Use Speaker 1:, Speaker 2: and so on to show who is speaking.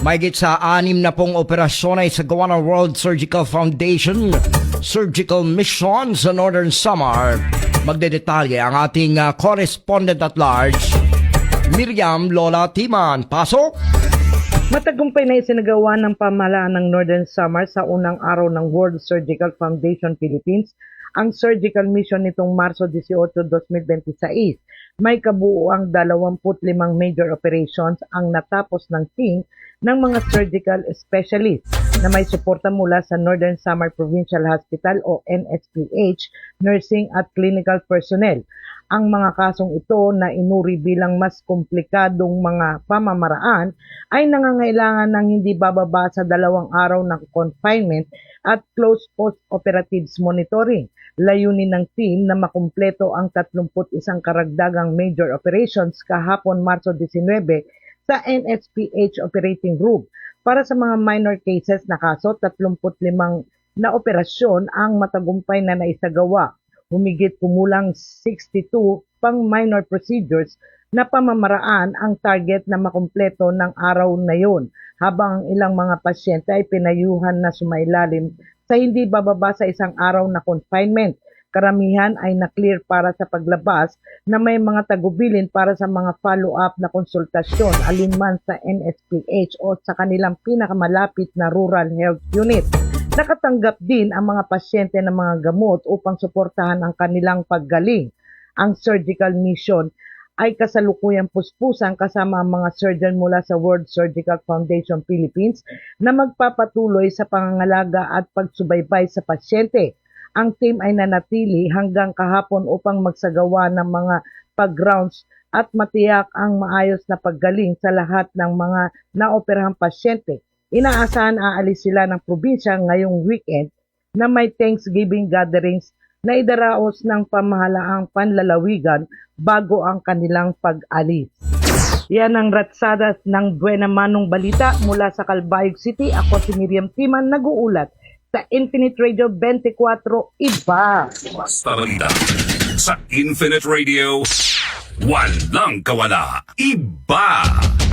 Speaker 1: Mahigit sa 6 na pong operasyon ay sagawa ng World Surgical Foundation Surgical Mission sa Northern Samar. Magdedetalye ang ating correspondent at large, Miriam Lola Timan. Pasok!
Speaker 2: Matagumpay na isinagawa ng pamahalaan ng Northern Samar sa unang araw ng World Surgical Foundation Philippines ang surgical mission nitong Marso 18, 2026. May kabuuang 25 major operations ang natapos ng team ng mga surgical specialists na may suporta mula sa Northern Samar Provincial Hospital o NSPH, nursing at clinical personnel. Ang mga kasong ito na inuri bilang mas komplikadong mga pamamaraan ay nangangailangan ng hindi bababa sa 2 araw ng confinement at close post-operatives monitoring. Layunin ng team na makumpleto ang 31 karagdagang major operations kahapon Marso 19 sa NSPH Operating Room. Para sa mga minor cases na kaso, 35 na operasyon ang matagumpay na naisagawa. Humigit kumulang 62 pang minor procedures na pamamaraan ang target na makumpleto ng araw na yon, habang ang ilang mga pasyente ay pinayuhan na sumailalim sa hindi bababa sa 1 araw na confinement. Karamihan ay na-clear para sa paglabas na may mga tagubilin para sa mga follow-up na konsultasyon alinman sa NSPH o sa kanilang pinakamalapit na rural health unit. Nakatanggap din ang mga pasyente ng mga gamot upang suportahan ang kanilang paggaling. Ang surgical mission ay kasalukuyang puspusan kasama ang mga surgeon mula sa World Surgical Foundation Philippines na magpapatuloy sa pangangalaga at pagsubaybay sa pasyente. Ang team ay nanatili hanggang kahapon upang magsagawa ng mga pag-rounds at matiyak ang maayos na paggaling sa lahat ng mga naoperahang pasyente. Inaasahan aalis sila ng probinsya ngayong weekend na may Thanksgiving gatherings na idaraos ng pamahalaang panlalawigan bago ang kanilang pag-alis. Yan ang ratsadas ng Buena Manong Balita mula sa Calbayog City. Ako si Miriam Timan, nag-uulat sa Infinite Radio 24 Iba.
Speaker 3: Basta balita sa Infinite Radio, walang kawala. Iba!